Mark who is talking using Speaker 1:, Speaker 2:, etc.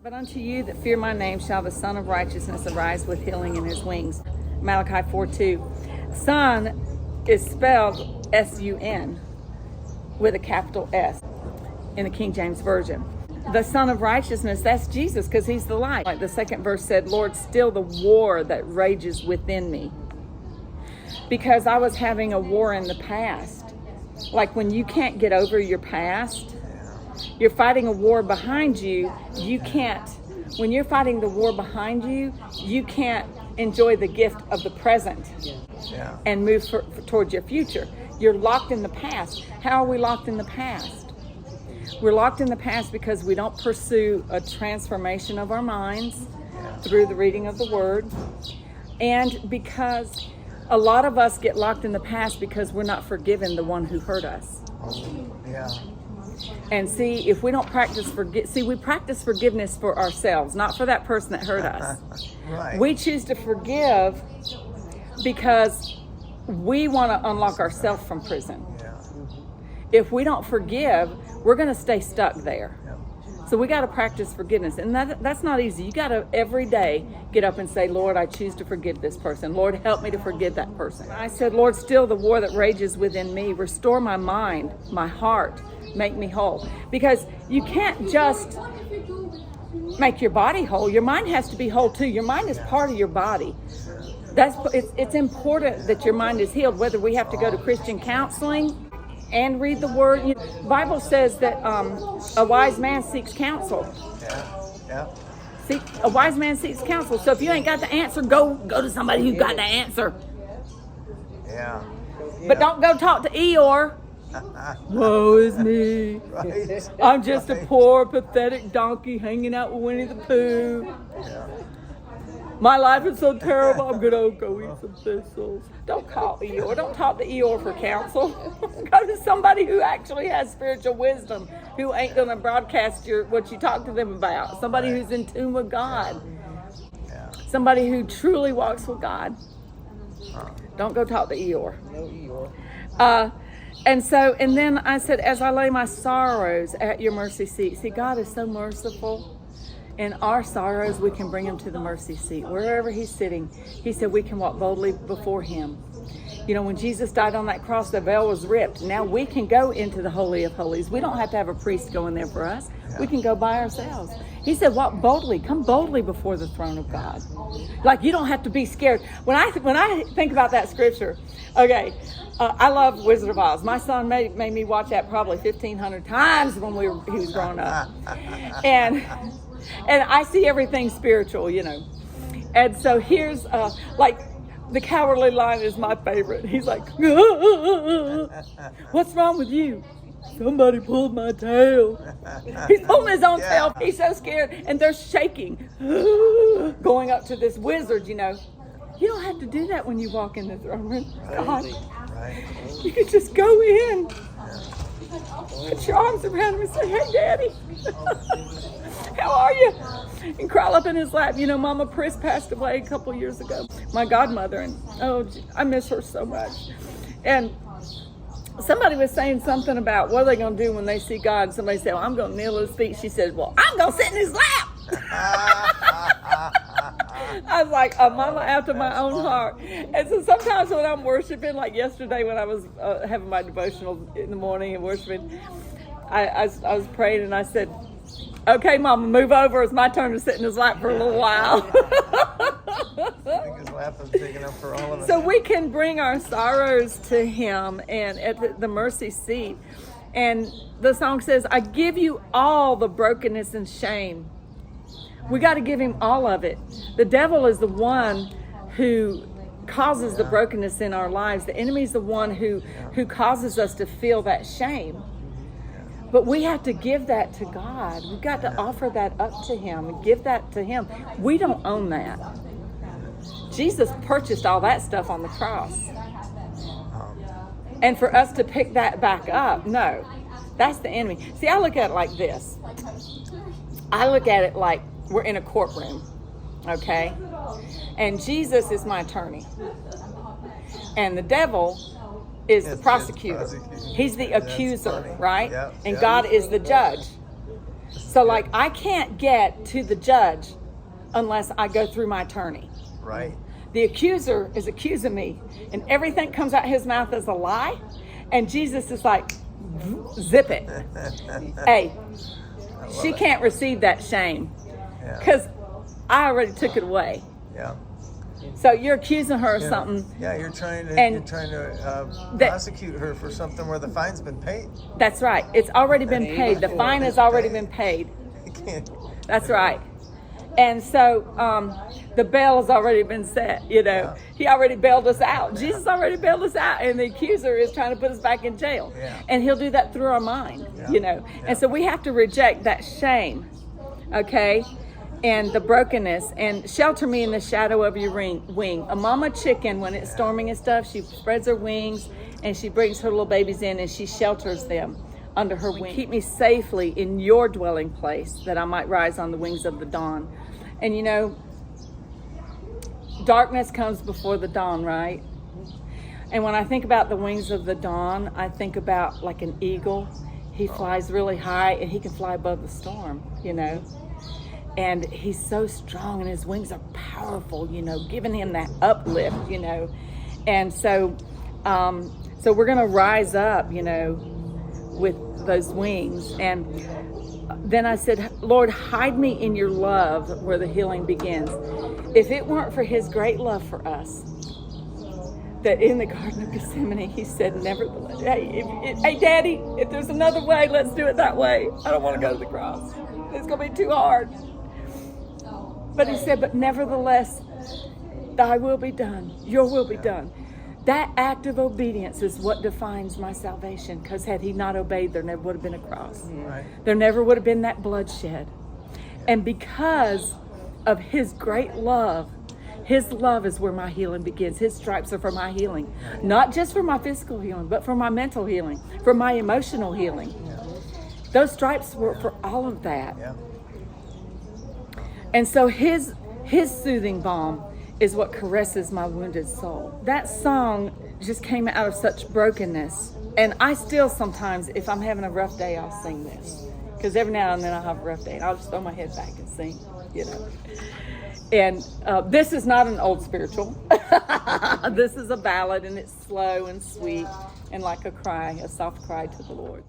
Speaker 1: But unto you that fear my name shall the Son of Righteousness arise with healing in his wings. Malachi 4:2. Son is spelled S-U-N with a capital S in the King James Version. The Son of Righteousness, that's Jesus, because he's the light. Like the second verse said, Lord, still the war that rages within me. Because I was having a war in the past. Like when you can't get over your past, you're fighting a war behind you. You can't, when you're fighting the war behind you, you can't enjoy the gift of the present and move towards your future. You're locked in the past. How are we locked in the past? We're locked in the past because we don't pursue a transformation of our minds through the reading of the Word. And because a lot of us get locked in the past because we're not forgiven the one who hurt us. And see, if we don't practice we practice forgiveness for ourselves, not for that person that hurt us.
Speaker 2: Right.
Speaker 1: We choose to forgive because we want to unlock ourselves from prison. If we don't forgive, we're going to stay stuck there. So we got to practice forgiveness, and that's not easy. You got to every day get up and say, Lord, I choose to forgive this person. Lord, help me to forgive that person. I said, Lord, still the war that rages within me. Restore my mind, my heart, make me whole. Because you can't just make your body whole. Your mind has to be whole too. Your mind is part of your body. It's important that your mind is healed, whether we have to go to Christian counseling and read the Word. The Bible says that a wise man seeks counsel. A wise man seeks counsel. So if you ain't got the answer, go to somebody who got the answer. But don't go talk to Eeyore. Woe is me.
Speaker 2: Right.
Speaker 1: I'm just a poor, pathetic donkey hanging out with Winnie the Pooh. My life is so terrible, I'm going to go eat some thistles. Don't call Eeyore. Don't talk to Eeyore for counsel. Go to somebody who actually has spiritual wisdom, who ain't going to broadcast what you talk to them about. Somebody who's in tune with God. Somebody who truly walks with God. Don't go talk to Eeyore.
Speaker 2: No Eeyore.
Speaker 1: And then I said, as I lay my sorrows at your mercy seat. See, God is so merciful. In our sorrows, we can bring him to the mercy seat. Wherever he's sitting, he said we can walk boldly before him. You know, when Jesus died on that cross, the veil was ripped. Now we can go into the Holy of Holies. We don't have to have a priest go in there for us. We can go by ourselves. He said, walk boldly. Come boldly before the throne of God. Like, you don't have to be scared. When I think about that scripture, okay, I love Wizard of Oz. My son made me watch that probably 1,500 times when he was growing up. And I see everything spiritual, you know. And so here's, like, the Cowardly Lion is my favorite. He's like, what's wrong with you? Somebody pulled my tail. He's pulling his own tail. He's so scared. And they're shaking, going up to this wizard, you know. You don't have to do that when you walk in the throne room. God. You can just go in. Put your arms around him and say, hey, Daddy. How are you? And crawl up in his lap. You know, Mama Pris passed away a couple years ago. My godmother. And I miss her so much. And somebody was saying something about what are they going to do when they see God. And somebody said, well, I'm going to kneel at his feet. She said, well, I'm going to sit in his lap. I was like, a mama after my own heart. And so sometimes when I'm worshiping, like yesterday when I was having my devotional in the morning and worshiping, I was praying and I said, okay, Mama, move over. It's my turn to sit in his lap for a little while.
Speaker 2: I think his lap is big enough for all of us.
Speaker 1: So we can bring our sorrows to him and at the mercy seat. And the song says, I give you all the brokenness and shame. We got to give him all of it. The devil is the one who causes the brokenness in our lives. The enemy is the one who causes us to feel that shame. But we have to give that to God. We've got to offer that up to him and give that to him. We don't own that. Jesus purchased all that stuff on the cross. And for us to pick that back up, no, that's the enemy. See, I look at it like this. I look at it like we're in a courtroom, okay? And Jesus is my attorney. And the devil is the prosecutor. He's the accuser, right? And God is the judge. So like I can't get to the judge unless I go through my attorney.
Speaker 2: Right.
Speaker 1: The accuser is accusing me, and everything comes out his mouth as a lie, and Jesus is like, zip it. Hey, she
Speaker 2: it.
Speaker 1: can't receive that shame
Speaker 2: Yeah.
Speaker 1: because I already took it away.
Speaker 2: Yeah.
Speaker 1: So you're accusing her of
Speaker 2: Yeah.
Speaker 1: something.
Speaker 2: Yeah, you're trying to
Speaker 1: And that-
Speaker 2: prosecute her for something where the fine's been paid.
Speaker 1: That's right. It's already been paid. The fine has already been paid.
Speaker 2: You can't.
Speaker 1: That's right. And so the bail has already been set, you know.
Speaker 2: Yeah.
Speaker 1: He already bailed us out. Jesus already bailed us out, and the accuser is trying to put us back in jail.
Speaker 2: Yeah.
Speaker 1: And he'll do that through our mind, you know.
Speaker 2: Yeah.
Speaker 1: And so we have to reject that shame, okay, and the brokenness, and shelter me in the shadow of your wing. A mama chicken, when it's storming and stuff, she spreads her wings, and she brings her little babies in, and she shelters them under her wing. Keep me safely in your dwelling place, that I might rise on the wings of the dawn. And you know, darkness comes before the dawn, right? And when I think about the wings of the dawn, I think about like an eagle. He flies really high, and he can fly above the storm, you know. And he's so strong, and his wings are powerful, you know, giving him that uplift, you know. And so we're gonna rise up, you know, with those wings. And then I said, Lord, hide me in your love where the healing begins. If it weren't for his great love for us, that in the Garden of Gethsemane, he said, nevertheless, hey, Daddy, if there's another way, let's do it that way. I don't want to go to the cross. It's going to be too hard. But he said, but nevertheless, thy will be done. Your will be done. That act of obedience is what defines my salvation, because had he not obeyed, there never would have been a cross.
Speaker 2: Right.
Speaker 1: There never would have been that bloodshed. And because of his great love, his love is where my healing begins. His stripes are for my healing. Not just for my physical healing, but for my mental healing, for my emotional healing.
Speaker 2: Yeah.
Speaker 1: Those stripes were for all of that.
Speaker 2: Yeah.
Speaker 1: And so his soothing balm is what caresses my wounded soul. That song just came out of such brokenness. And I still sometimes, if I'm having a rough day, I'll sing this. Because every now and then I'll have a rough day, and I'll just throw my head back and sing, you know. And this is not an old spiritual. This is a ballad, and it's slow and sweet and like a cry, a soft cry to the Lord.